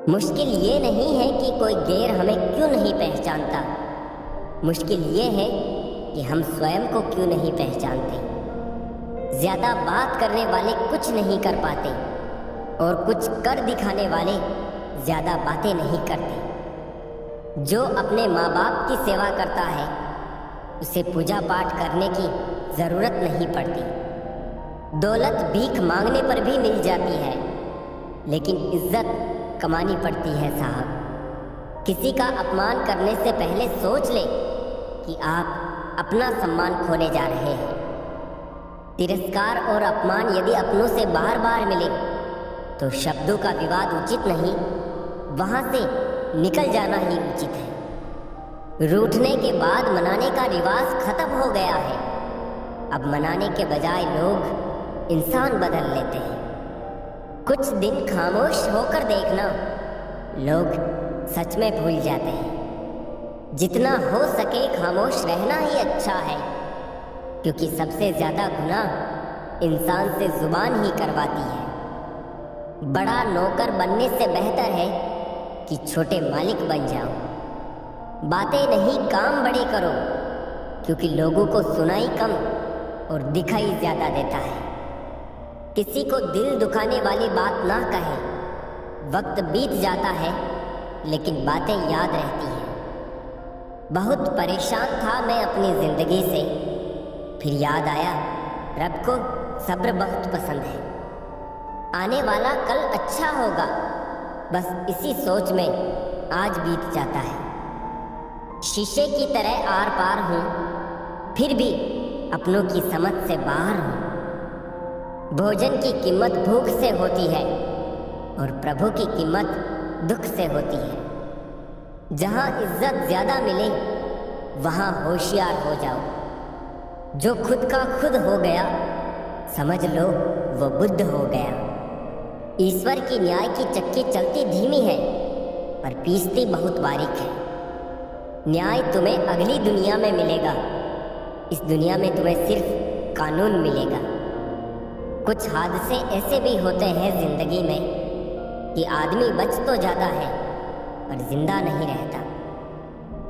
मुश्किल ये नहीं है कि कोई गैर हमें क्यों नहीं पहचानता, मुश्किल ये है कि हम स्वयं को क्यों नहीं पहचानते। ज्यादा बात करने वाले कुछ नहीं कर पाते और कुछ कर दिखाने वाले ज्यादा बातें नहीं करते। जो अपने माँ बाप की सेवा करता है उसे पूजा पाठ करने की जरूरत नहीं पड़ती। दौलत भीख मांगने पर भी मिल जाती है, लेकिन इज्जत कमानी पड़ती है साहब। किसी का अपमान करने से पहले सोच ले कि आप अपना सम्मान खोने जा रहे हैं। तिरस्कार और अपमान यदि अपनों से बार बार मिले तो शब्दों का विवाद उचित नहीं, वहां से निकल जाना ही उचित है। रूठने के बाद मनाने का रिवाज खत्म हो गया है। अब मनाने के बजाय लोग इंसान बदल लेते हैं। कुछ दिन खामोश होकर देखना, लोग सच में भूल जाते हैं। जितना हो सके खामोश रहना ही अच्छा है, क्योंकि सबसे ज्यादा गुनाह इंसान से जुबान ही करवाती है। बड़ा नौकर बनने से बेहतर है कि छोटे मालिक बन जाओ। बातें नहीं काम बड़े करो, क्योंकि लोगों को सुनाई कम और दिखाई ज्यादा देता है। किसी को दिल दुखाने वाली बात ना कहे। वक्त बीत जाता है लेकिन बातें याद रहती हैं। बहुत परेशान था मैं अपनी जिंदगी से, फिर याद आया रब को सब्र बहुत पसंद है। आने वाला कल अच्छा होगा, बस इसी सोच में आज बीत जाता है। शीशे की तरह आर पार हूँ, फिर भी अपनों की समझ से बाहर हूँ। भोजन की कीमत भूख से होती है और प्रभु की कीमत दुख से होती है। जहाँ इज्जत ज्यादा मिले वहाँ होशियार हो जाओ। जो खुद का खुद हो गया समझ लो वो बुद्ध हो गया। ईश्वर की न्याय की चक्की चलती धीमी है पर पीसती बहुत बारीक है। न्याय तुम्हें अगली दुनिया में मिलेगा, इस दुनिया में तुम्हें सिर्फ कानून मिलेगा। कुछ हादसे ऐसे भी होते हैं जिंदगी में कि आदमी बच तो जाता है पर जिंदा नहीं रहता।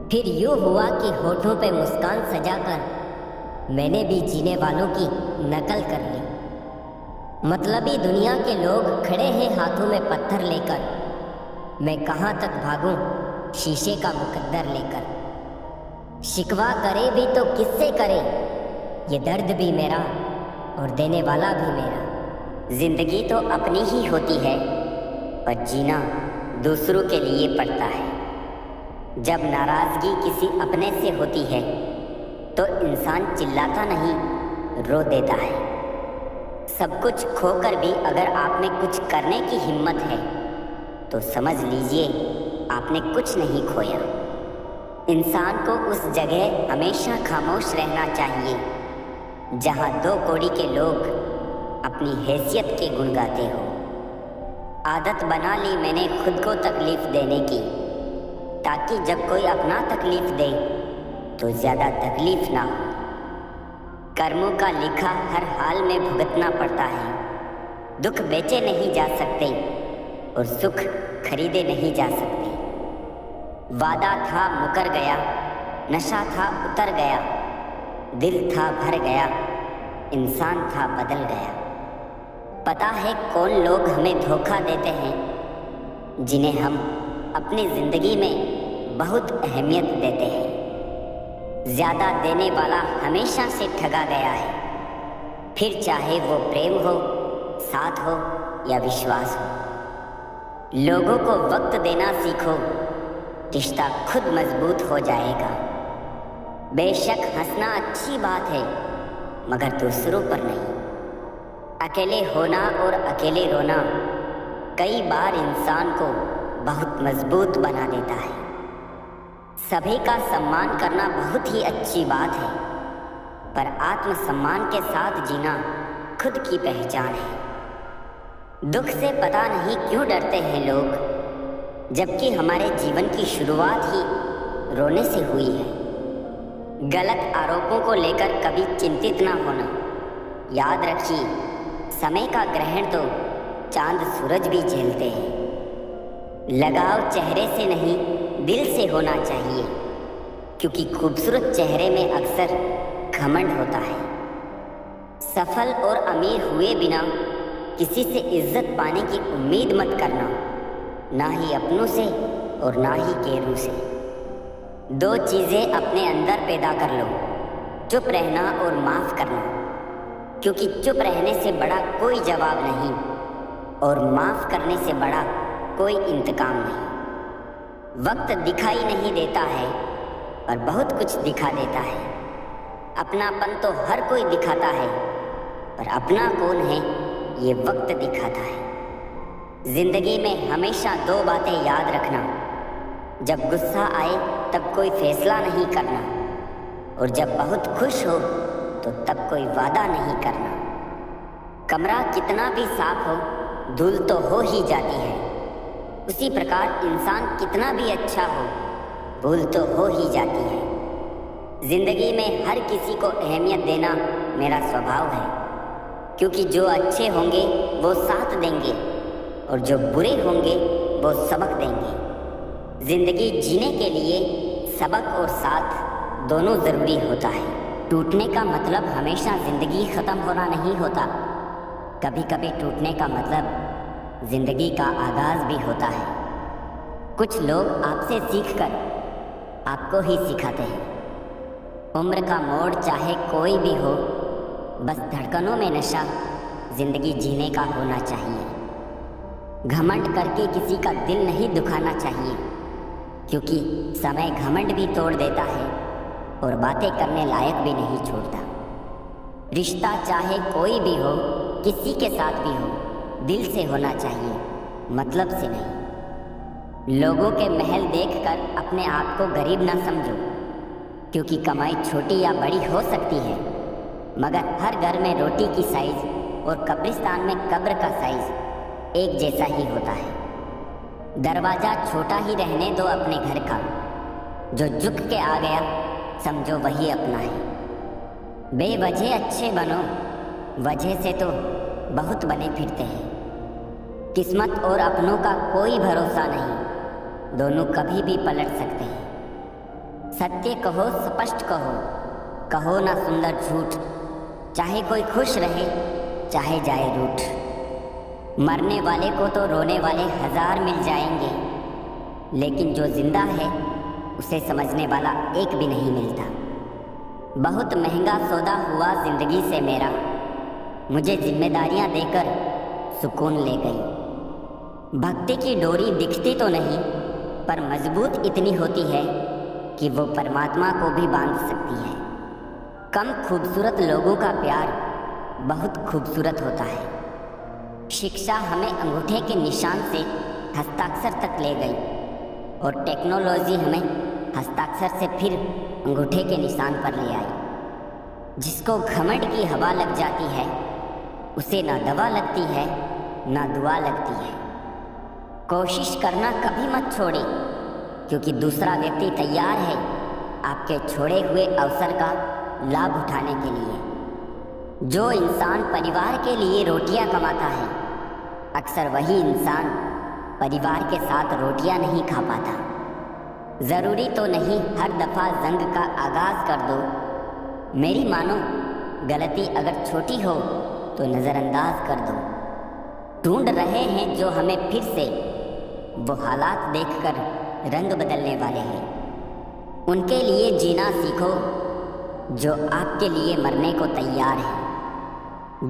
फिर यूं हुआ कि होठों पे मुस्कान सजाकर मैंने भी जीने वालों की नकल कर ली। मतलबी दुनिया के लोग खड़े हैं हाथों में पत्थर लेकर, मैं कहाँ तक भागूं शीशे का मुकद्दर लेकर। शिकवा करे भी तो किससे करे, ये दर्द भी मेरा और देने वाला भी मेरा। जिंदगी तो अपनी ही होती है पर जीना दूसरों के लिए पड़ता है। जब नाराजगी किसी अपने से होती है तो इंसान चिल्लाता नहीं, रो देता है। सब कुछ खोकर भी अगर आप में कुछ करने की हिम्मत है तो समझ लीजिए आपने कुछ नहीं खोया। इंसान को उस जगह हमेशा खामोश रहना चाहिए जहाँ दो कौड़ी के लोग अपनी हैसियत के गुण गाते हो। आदत बना ली मैंने खुद को तकलीफ देने की, ताकि जब कोई अपना तकलीफ दे तो ज्यादा तकलीफ ना हो। कर्मों का लिखा हर हाल में भुगतना पड़ता है। दुख बेचे नहीं जा सकते और सुख खरीदे नहीं जा सकते। वादा था मुकर गया, नशा था उतर गया, दिल था भर गया, इंसान था बदल गया। पता है कौन लोग हमें धोखा देते हैं, जिन्हें हम अपनी जिंदगी में बहुत अहमियत देते हैं। ज्यादा देने वाला हमेशा से ठगा गया है, फिर चाहे वो प्रेम हो, साथ हो या विश्वास हो। लोगों को वक्त देना सीखो, रिश्ता खुद मजबूत हो जाएगा। बेशक हंसना अच्छी बात है मगर दूसरों पर नहीं। अकेले होना और अकेले रोना कई बार इंसान को बहुत मजबूत बना देता है। सभी का सम्मान करना बहुत ही अच्छी बात है, पर आत्मसम्मान के साथ जीना खुद की पहचान है। दुख से पता नहीं क्यों डरते हैं लोग, जबकि हमारे जीवन की शुरुआत ही रोने से हुई है। गलत आरोपों को लेकर कभी चिंतित ना होना। याद रखिए, समय का ग्रहण तो चांद सूरज भी झेलते हैं। लगाव चेहरे से नहीं, दिल से होना चाहिए, क्योंकि खूबसूरत चेहरे में अक्सर घमंड होता है। सफल और अमीर हुए बिना किसी से इज्जत पाने की उम्मीद मत करना, ना ही अपनों से और ना ही गैरों से। दो चीज़ें अपने अंदर पैदा कर लो, चुप रहना और माफ़ करना, क्योंकि चुप रहने से बड़ा कोई जवाब नहीं और माफ़ करने से बड़ा कोई इंतकाम नहीं। वक्त दिखाई नहीं देता है और बहुत कुछ दिखा देता है। अपनापन तो हर कोई दिखाता है, पर अपना कौन है ये वक्त दिखाता है। जिंदगी में हमेशा दो बातें याद रखना, जब गुस्सा आए तब कोई फैसला नहीं करना, और जब बहुत खुश हो तो तब कोई वादा नहीं करना। कमरा कितना भी साफ हो, धूल तो हो ही जाती है। उसी प्रकार इंसान कितना भी अच्छा हो, भूल तो हो ही जाती है। जिंदगी में हर किसी को अहमियत देना मेरा स्वभाव है, क्योंकि जो अच्छे होंगे वो साथ देंगे और जो बुरे होंगे वो सबक देंगे। जिंदगी जीने के लिए सबक और साथ दोनों ज़रूरी होता है। टूटने का मतलब हमेशा ज़िंदगी ख़त्म होना नहीं होता। कभी कभी टूटने का मतलब ज़िंदगी का आगाज़ भी होता है। कुछ लोग आपसे सीखकर आपको ही सिखाते हैं। उम्र का मोड़ चाहे कोई भी हो, बस धड़कनों में नशा जिंदगी जीने का होना चाहिए। घमंड करके किसी का दिल नहीं दुखाना चाहिए, क्योंकि समय घमंड भी तोड़ देता है और बातें करने लायक भी नहीं छोड़ता। रिश्ता चाहे कोई भी हो, किसी के साथ भी हो, दिल से होना चाहिए, मतलब से नहीं। लोगों के महल देखकर अपने आप को गरीब ना समझो, क्योंकि कमाई छोटी या बड़ी हो सकती है, मगर हर घर में रोटी की साइज और कब्रिस्तान में कब्र का साइज एक जैसा ही होता है। दरवाज़ा छोटा ही रहने दो अपने घर का, जो झुक के आ गया समझो वही अपना है। बेवजह अच्छे बनो, वजह से तो बहुत बने फिरते हैं। किस्मत और अपनों का कोई भरोसा नहीं, दोनों कभी भी पलट सकते हैं। सत्य कहो, स्पष्ट कहो, कहो ना सुंदर झूठ, चाहे कोई खुश रहे चाहे जाए रूठ। मरने वाले को तो रोने वाले 1000 मिल जाएंगे, लेकिन जो जिंदा है उसे समझने वाला एक भी नहीं मिलता। बहुत महंगा सौदा हुआ जिंदगी से मेरा, मुझे जिम्मेदारियां देकर सुकून ले गई। भक्ति की डोरी दिखती तो नहीं, पर मजबूत इतनी होती है कि वो परमात्मा को भी बांध सकती है। कम खूबसूरत लोगों का प्यार बहुत खूबसूरत होता है। शिक्षा हमें अंगूठे के निशान से हस्ताक्षर तक ले गई, और टेक्नोलॉजी हमें हस्ताक्षर से फिर अंगूठे के निशान पर ले आई। जिसको घमंड की हवा लग जाती है, उसे ना दवा लगती है ना दुआ लगती है। कोशिश करना कभी मत छोड़े, क्योंकि दूसरा व्यक्ति तैयार है आपके छोड़े हुए अवसर का लाभ उठाने के लिए। जो इंसान परिवार के लिए रोटियां कमाता है, अक्सर वही इंसान परिवार के साथ रोटियां नहीं खा पाता। ज़रूरी तो नहीं हर दफ़ा जंग का आगाज़ कर दो। मेरी मानो, गलती अगर छोटी हो तो नज़रअंदाज कर दो। ढूंढ रहे हैं जो हमें फिर से, वो हालात देखकर रंग बदलने वाले हैं। उनके लिए जीना सीखो जो आपके लिए मरने को तैयार है।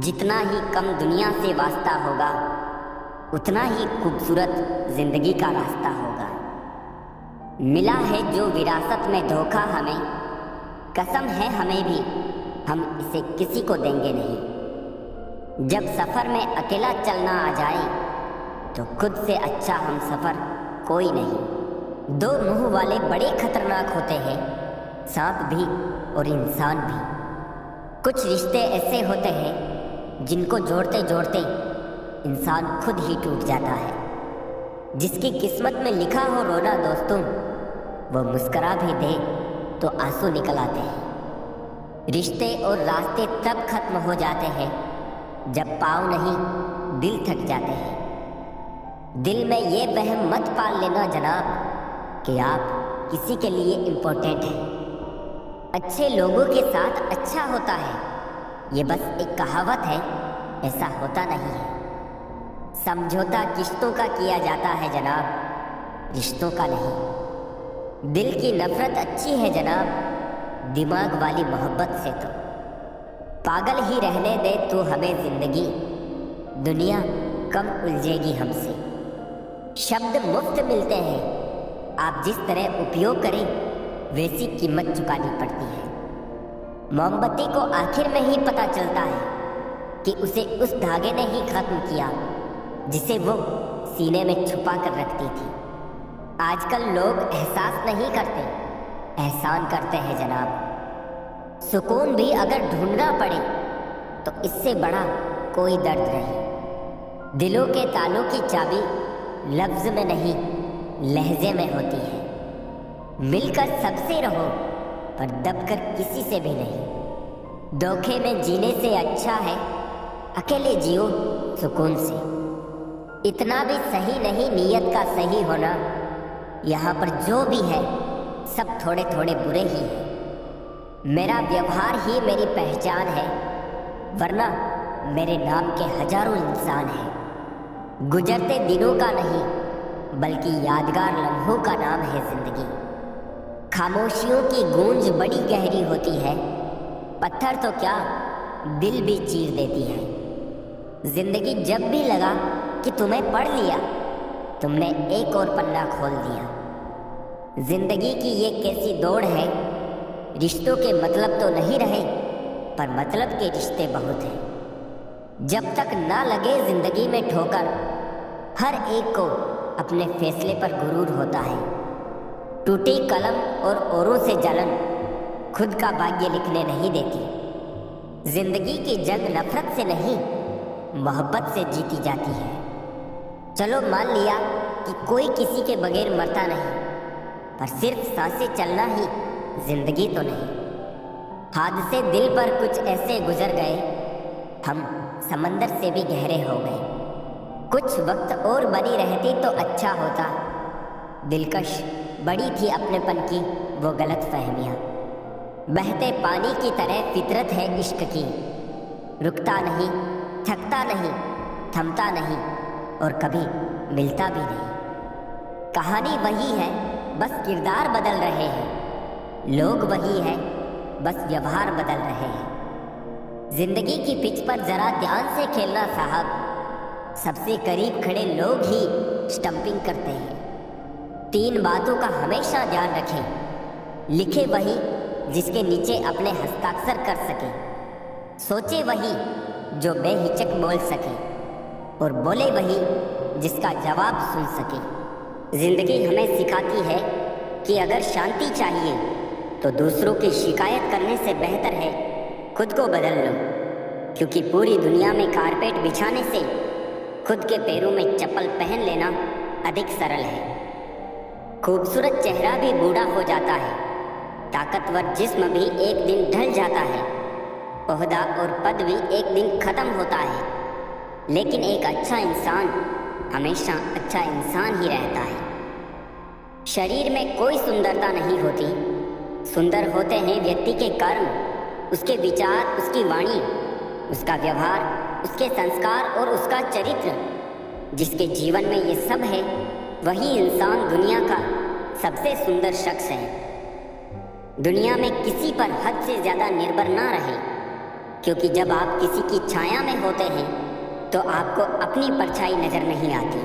जितना ही कम दुनिया से वास्ता होगा, उतना ही खूबसूरत जिंदगी का रास्ता होगा। मिला है जो विरासत में धोखा हमें, कसम है हमें भी, हम इसे किसी को देंगे नहीं। जब सफ़र में अकेला चलना आ जाए तो खुद से अच्छा हम सफ़र कोई नहीं। दो मुंह वाले बड़े खतरनाक होते हैं, सांप भी और इंसान भी। कुछ रिश्ते ऐसे होते हैं जिनको जोड़ते जोड़ते इंसान खुद ही टूट जाता है। जिसकी किस्मत में लिखा हो रोना दोस्तों, वो मुस्करा भी दे तो आंसू निकल आते हैं। रिश्ते और रास्ते तब खत्म हो जाते हैं जब पाँव नहीं दिल थक जाते हैं। दिल में ये वहम मत पाल लेना जनाब कि आप किसी के लिए इम्पोर्टेंट हैं। अच्छे लोगों के साथ अच्छा होता है, ये बस एक कहावत है, ऐसा होता नहीं है। समझौता किश्तों का किया जाता है जनाब, रिश्तों का नहीं। दिल की नफरत अच्छी है जनाब, दिमाग वाली मोहब्बत से तो। पागल ही रहने दे तू हमें जिंदगी, दुनिया कम उलझेगी हमसे। शब्द मुफ्त मिलते हैं, आप जिस तरह उपयोग करें वैसी कीमत चुकानी पड़ती है। मोमबत्ती को आखिर में ही पता चलता है कि उसे उस धागे ने ही खत्म किया जिसे वो सीने में छुपा कर रखती थी। आजकल लोग एहसास नहीं करते, एहसान करते हैं जनाब। सुकून भी अगर ढूंढना पड़े तो इससे बड़ा कोई दर्द नहीं। दिलों के तालों की चाबी लफ्ज में नहीं, लहजे में होती है। मिलकर सबसे रहो पर दबकर किसी से भी नहीं। धोखे में जीने से अच्छा है अकेले जियो सुकून से। इतना भी सही नहीं नीयत का सही होना, यहाँ पर जो भी है सब थोड़े थोड़े बुरे ही हैं। मेरा व्यवहार ही मेरी पहचान है, वरना मेरे नाम के हजारों इंसान हैं। गुजरते दिनों का नहीं बल्कि यादगार लम्हों का नाम है जिंदगी। खामोशियों की गूंज बड़ी गहरी होती है, पत्थर तो क्या दिल भी चीर देती है। जिंदगी जब भी लगा कि तुम्हें पढ़ लिया, तुमने एक और पन्ना खोल दिया। जिंदगी की ये कैसी दौड़ है, रिश्तों के मतलब तो नहीं रहे पर मतलब के रिश्ते बहुत हैं। जब तक ना लगे जिंदगी में ठोकर, हर एक को अपने फैसले पर गुरूर होता है। टूटी कलम और औरों से जलन खुद का भाग्य लिखने नहीं देती। जिंदगी की जंग नफरत से नहीं, मोहब्बत से जीती जाती है। चलो मान लिया कि कोई किसी के बगैर मरता नहीं, पर सिर्फ सांसें चलना ही जिंदगी तो नहीं। हादसे दिल पर कुछ ऐसे गुजर गए, हम समंदर से भी गहरे हो गए। कुछ वक्त और बनी रहती तो अच्छा होता। दिलकश बड़ी थी अपनेपन की वो गलत फहमियाँ। बहते पानी की तरह फितरत है इश्क की, रुकता नहीं, थकता नहीं, थमता नहीं और कभी मिलता भी नहीं। कहानी वही है, बस किरदार बदल रहे हैं। लोग वही है, बस व्यवहार बदल रहे हैं। जिंदगी की पिच पर जरा ध्यान से खेलना साहब, सबसे करीब खड़े लोग ही स्टंपिंग करते हैं। 3 बातों का हमेशा ध्यान रखें, लिखे वही जिसके नीचे अपने हस्ताक्षर कर सके, सोचे वही जो बेहिचक बोल सके और बोले वही जिसका जवाब सुन सके। जिंदगी हमें सिखाती है कि अगर शांति चाहिए तो दूसरों की शिकायत करने से बेहतर है खुद को बदल लो, क्योंकि पूरी दुनिया में कारपेट बिछाने से खुद के पैरों में चप्पल पहन लेना अधिक सरल है। खूबसूरत चेहरा भी बूढ़ा हो जाता है, ताकतवर जिस्म भी एक दिन ढल जाता है, ओहदा और पद भी एक दिन खत्म होता है, लेकिन एक अच्छा इंसान हमेशा अच्छा इंसान ही रहता है। शरीर में कोई सुंदरता नहीं होती, सुंदर होते हैं व्यक्ति के कर्म, उसके विचार, उसकी वाणी, उसका व्यवहार, उसके संस्कार और उसका चरित्र। जिसके जीवन में ये सब है वही इंसान दुनिया का सबसे सुंदर शख्स है। दुनिया में किसी पर हद से ज़्यादा निर्भर ना रहे, क्योंकि जब आप किसी की छाया में होते हैं तो आपको अपनी परछाई नजर नहीं आती।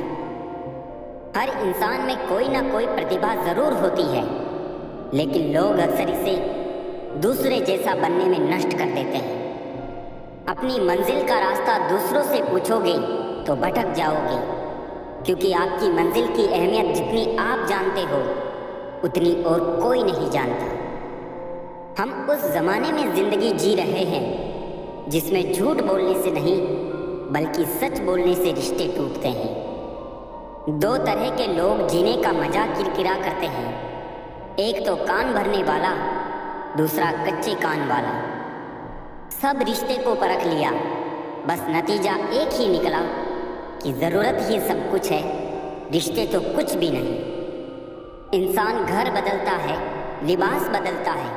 हर इंसान में कोई ना कोई प्रतिभा जरूर होती है, लेकिन लोग अक्सर इसे दूसरे जैसा बनने में नष्ट कर देते हैं। अपनी मंजिल का रास्ता दूसरों से पूछोगे तो भटक जाओगे, क्योंकि आपकी मंजिल की अहमियत जितनी आप जानते हो उतनी और कोई नहीं जानता। हम उस जमाने में जिंदगी जी रहे हैं जिसमें झूठ बोलने से नहीं बल्कि सच बोलने से रिश्ते टूटते हैं। 2 तरह के लोग जीने का मजा किरकिरा करते हैं, एक तो कान भरने वाला, दूसरा कच्चे कान वाला। सब रिश्ते को परख लिया, बस नतीजा एक ही निकला कि ज़रूरत ही सब कुछ है रिश्ते तो कुछ भी नहीं। इंसान घर बदलता है, लिबास बदलता है,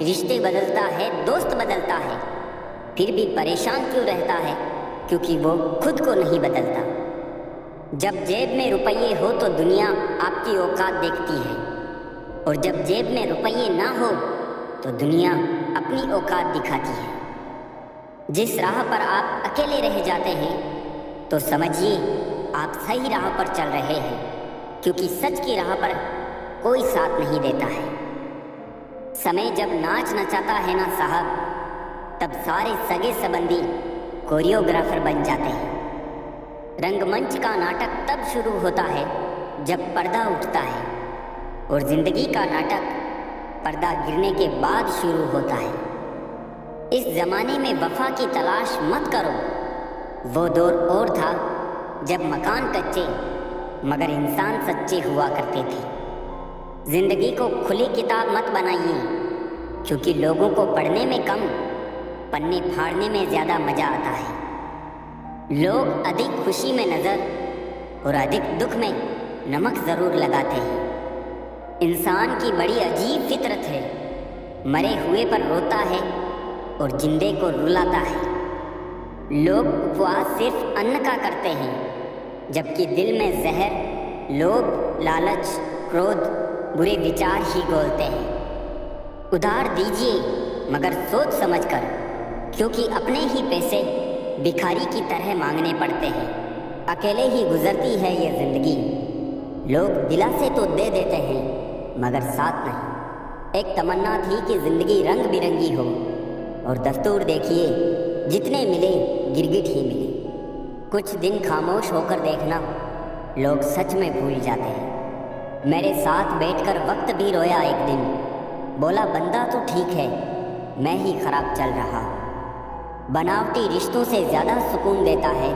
रिश्ते बदलता है, दोस्त बदलता है, फिर भी परेशान क्यों रहता है? क्योंकि वो खुद को नहीं बदलता। जब जेब में रुपये हो तो दुनिया आपकी औकात देखती है, और जब जेब में रुपये ना हो तो दुनिया अपनी औकात दिखाती है। जिस राह पर आप अकेले रह जाते हैं तो समझिए आप सही राह पर चल रहे हैं, क्योंकि सच की राह पर कोई साथ नहीं देता है। समय जब नाच नचाता है ना साहब, तब सारे सगे संबंधी कोरियोग्राफर बन जाते हैं। रंगमंच का नाटक तब शुरू होता है जब पर्दा उठता है, और जिंदगी का नाटक पर्दा गिरने के बाद शुरू होता है। इस जमाने में वफा की तलाश मत करो। वो दौर और था जब मकान कच्चे मगर इंसान सच्चे हुआ करते थे। जिंदगी को खुली किताब मत बनाइए, क्योंकि लोगों को पढ़ने में कम, पन्ने फाड़ने में ज़्यादा मज़ा आता है। लोग अधिक खुशी में नज़र और अधिक दुख में नमक ज़रूर लगाते हैं। इंसान की बड़ी अजीब फितरत है, मरे हुए पर रोता है और जिंदे को रुलाता है। लोग उपवास सिर्फ अन्न का करते हैं, जबकि दिल में जहर, लोभ, लालच, क्रोध, बुरे विचार ही घोलते हैं। उधार दीजिए मगर सोच समझकर, क्योंकि अपने ही पैसे भिखारी की तरह मांगने पड़ते हैं। अकेले ही गुजरती है ये जिंदगी। लोग दिलासे तो दे देते हैं मगर साथ नहीं। एक तमन्ना थी कि जिंदगी रंग बिरंगी हो, और दस्तूर देखिए जितने मिले गिरगिट ही मिले। कुछ दिन खामोश होकर देखना, लोग सच में भूल जाते हैं। मेरे साथ बैठकर वक्त भी रोया एक दिन, बोला बंदा तो ठीक है, मैं ही खराब चल रहा। बनावटी रिश्तों से ज़्यादा सुकून देता है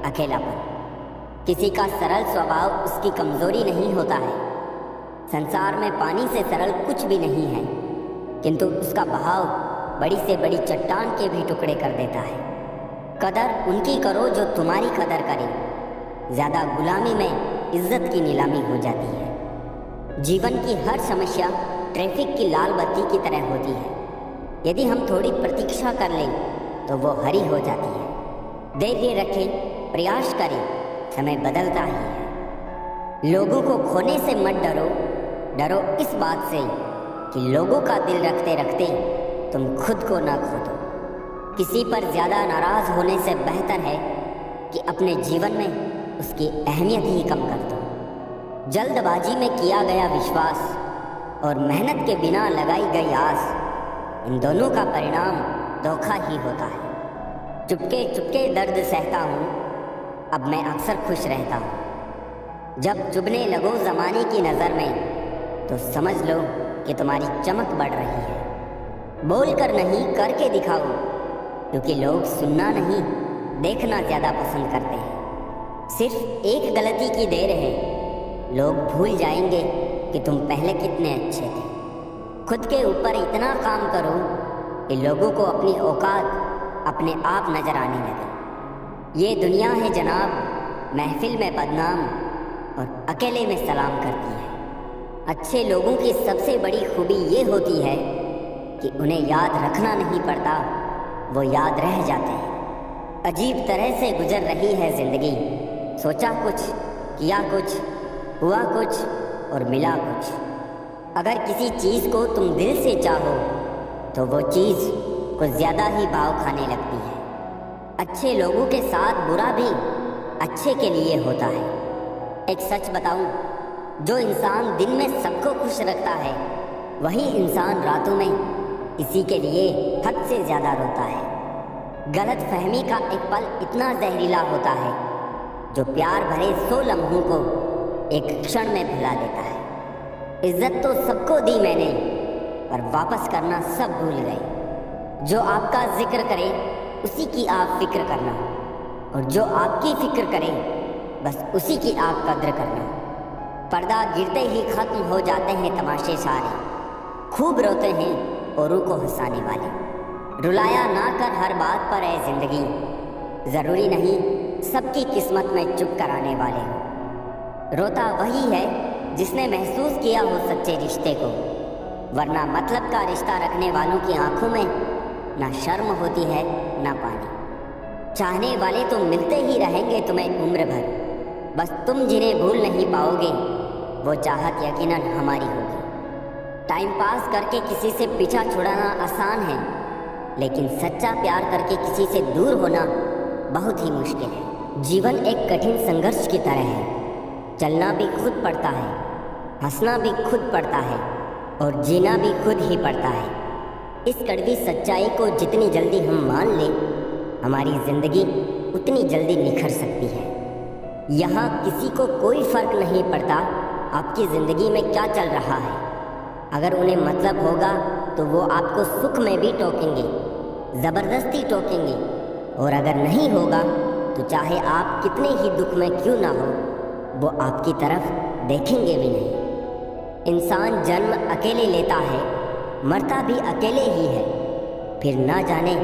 अकेलापन। किसी का सरल स्वभाव उसकी कमज़ोरी नहीं होता है। संसार में पानी से सरल कुछ भी नहीं है, किंतु उसका बहाव बड़ी से बड़ी चट्टान के भी टुकड़े कर देता है। कदर उनकी करो जो तुम्हारी कदर करें। ज़्यादा गुलामी में इज्जत की नीलामी हो जाती है। जीवन की हर समस्या ट्रैफिक की लाल बत्ती की तरह होती है। यदि हम थोड़ी प्रतीक्षा कर लें तो वो हरी हो जाती है। धैर्य रखें, प्रयास करें, समय बदलता ही है। लोगों को खोने से मत डरो, डरो इस बात से कि लोगों का दिल रखते रखते तुम खुद को ना खो दो। किसी पर ज़्यादा नाराज़ होने से बेहतर है कि अपने जीवन में उसकी अहमियत ही कम कर दो। जल्दबाजी में किया गया विश्वास और मेहनत के बिना लगाई गई आस, इन दोनों का परिणाम धोखा ही होता है। चुपके चुपके दर्द सहता हूँ, अब मैं अक्सर खुश रहता हूँ। जब चुभने लगो ज़माने की नज़र में तो समझ लो कि तुम्हारी चमक बढ़ रही है। बोल कर नहीं करके दिखाओ, क्योंकि लोग सुनना नहीं देखना ज़्यादा पसंद करते हैं। सिर्फ एक गलती की देर है, लोग भूल जाएंगे कि तुम पहले कितने अच्छे थे। खुद के ऊपर इतना काम करो कि लोगों को अपनी औकात अपने आप नजर आने लगे। ये दुनिया है जनाब, महफिल में बदनाम और अकेले में सलाम करती है। अच्छे लोगों की सबसे बड़ी खूबी ये होती है कि उन्हें याद रखना नहीं पड़ता, वो याद रह जाते हैं। अजीब तरह से गुजर रही है जिंदगी। सोचा कुछ, किया कुछ, हुआ कुछ और मिला कुछ। अगर किसी चीज़ को तुम दिल से चाहो तो वो चीज़ कुछ ज़्यादा ही भाव खाने लगती है। अच्छे लोगों के साथ बुरा भी अच्छे के लिए होता है। एक सच बताऊं, जो इंसान दिन में सबको खुश रखता है, वही इंसान रातों में इसी के लिए हद से ज़्यादा रोता है। गलत फहमी का एक पल इतना जहरीला होता है जो प्यार भरे 100 लम्हों को एक क्षण में भुला देता है। इज्जत तो सबको दी मैंने, पर वापस करना सब भूल गए। जो आपका जिक्र करे उसी की आप फिक्र करना, और जो आपकी फिक्र करे बस उसी की आप कद्र करना। पर्दा गिरते ही खत्म हो जाते हैं तमाशे सारे, खूब रोते हैं औरों को हंसाने वाले। रुलाया ना कर हर बात पर है जिंदगी, ज़रूरी नहीं सबकी किस्मत में चुप कराने वाले हो। रोता वही है जिसने महसूस किया हो सच्चे रिश्ते को, वरना मतलब का रिश्ता रखने वालों की आंखों में ना शर्म होती है ना पानी। चाहने वाले तो मिलते ही रहेंगे तुम्हें उम्र भर, बस तुम जिन्हें भूल नहीं पाओगे वो चाहत यकीनन हमारी होगी। टाइम पास करके किसी से पीछा छुड़ाना आसान है, लेकिन सच्चा प्यार करके किसी से दूर होना बहुत ही मुश्किल है। जीवन एक कठिन संघर्ष की तरह है, चलना भी खुद पड़ता है, हंसना भी खुद पड़ता है और जीना भी खुद ही पड़ता है। इस कड़वी सच्चाई को जितनी जल्दी हम मान लें, हमारी जिंदगी उतनी जल्दी निखर सकती है। यहाँ किसी को कोई फर्क नहीं पड़ता आपकी जिंदगी में क्या चल रहा है। अगर उन्हें मतलब होगा तो वो आपको सुख में भी टोकेंगे, ज़बरदस्ती टोकेंगे, और अगर नहीं होगा तो चाहे आप कितने ही दुख में क्यों ना हो, वो आपकी तरफ देखेंगे भी नहीं। इंसान जन्म अकेले लेता है, मरता भी अकेले ही है, फिर ना जाने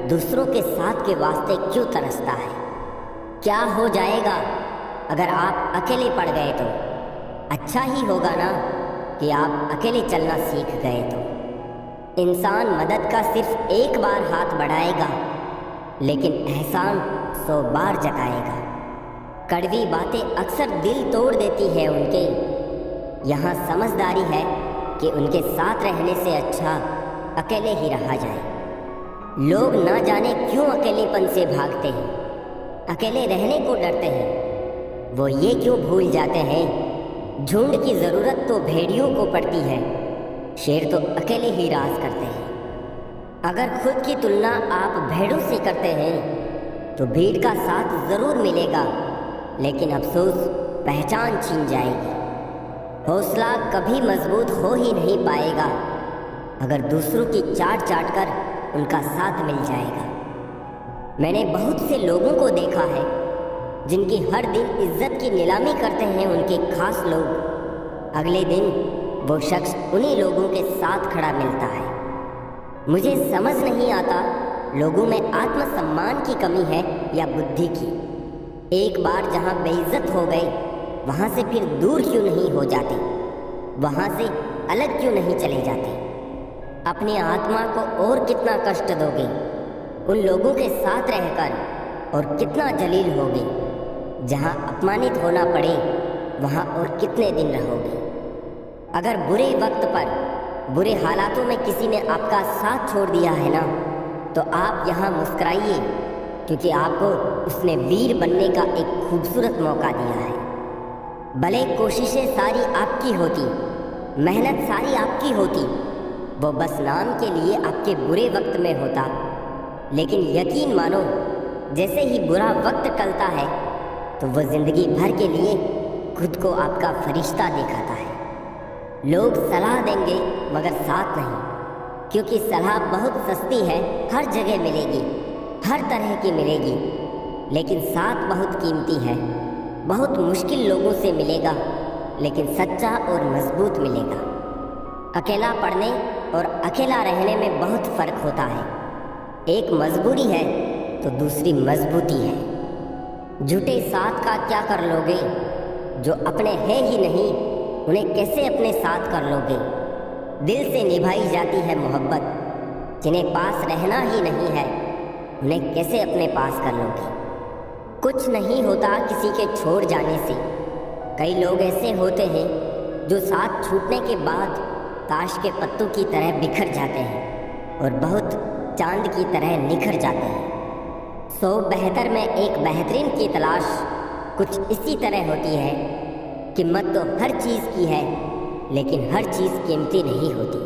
दूसरों के साथ के वास्ते क्यों तरसता है। क्या हो जाएगा अगर आप अकेले पड़ गए तो? अच्छा ही होगा ना कि आप अकेले चलना सीख गए तो। इंसान मदद का सिर्फ एक बार हाथ बढ़ाएगा, लेकिन एहसान 100 बार जताएगा। कड़वी बातें अक्सर दिल तोड़ देती है उनके। यहाँ समझदारी है कि उनके साथ रहने से अच्छा अकेले ही रहा जाए। लोग ना जाने क्यों अकेलेपन से भागते हैं, अकेले रहने को डरते हैं। वो ये क्यों भूल जाते हैं, झुंड की ज़रूरत तो भेड़ियों को पड़ती है, शेर तो अकेले ही राज करते हैं। अगर खुद की तुलना आप भेड़ों से करते हैं तो भीड़ का साथ ज़रूर मिलेगा, लेकिन अफसोस पहचान छीन जाएगी। हौसला कभी मजबूत हो ही नहीं पाएगा अगर दूसरों की चाट चाट कर उनका साथ मिल जाएगा। मैंने बहुत से लोगों को देखा है जिनकी हर दिन इज्जत की नीलामी करते हैं उनके खास लोग। अगले दिन वो शख्स उन्हीं लोगों के साथ खड़ा मिलता है। मुझे समझ नहीं आता लोगों में आत्मसम्मान की कमी है या बुद्धि की। एक बार जहाँ बेइज्जत हो गए वहाँ से फिर दूर क्यों नहीं हो जाते, वहाँ से अलग क्यों नहीं चले जाते। अपनी आत्मा को और कितना कष्ट दोगे उन लोगों के साथ रहकर, और कितना जलील होगे। जहाँ अपमानित होना पड़े वहाँ और कितने दिन रहोगे। अगर बुरे वक्त पर, बुरे हालातों में किसी ने आपका साथ छोड़ दिया है ना, तो आप यहाँ मुस्कुराइए, क्योंकि आपको उसने वीर बनने का एक खूबसूरत मौका दिया है। भले कोशिशें सारी आपकी होती, मेहनत सारी आपकी होती, वो बस नाम के लिए आपके बुरे वक्त में होता, लेकिन यकीन मानो जैसे ही बुरा वक्त टलता है तो वो ज़िंदगी भर के लिए खुद को आपका फरिश्ता दिखाता है। लोग सलाह देंगे मगर साथ नहीं, क्योंकि सलाह बहुत सस्ती है, हर जगह मिलेगी, हर तरह की मिलेगी, लेकिन साथ बहुत कीमती है। बहुत मुश्किल लोगों से मिलेगा, लेकिन सच्चा और मजबूत मिलेगा। अकेला पढ़ने और अकेला रहने में बहुत फ़र्क होता है। एक मजबूरी है तो दूसरी मजबूती है। झूठे साथ का क्या कर लोगे, जो अपने है ही नहीं उन्हें कैसे अपने साथ कर लोगे। दिल से निभाई जाती है मोहब्बत, जिन्हें पास रहना ही नहीं है उन्हें कैसे अपने पास कर लोगे। कुछ नहीं होता किसी के छोड़ जाने से। कई लोग ऐसे होते हैं जो साथ छूटने के बाद ताश के पत्तों की तरह बिखर जाते हैं और बहुत चांद की तरह निखर जाते हैं। 100 बेहतर में एक बेहतरीन की तलाश कुछ इसी तरह होती है। कीमत तो हर चीज़ की है, लेकिन हर चीज़ कीमती नहीं होती।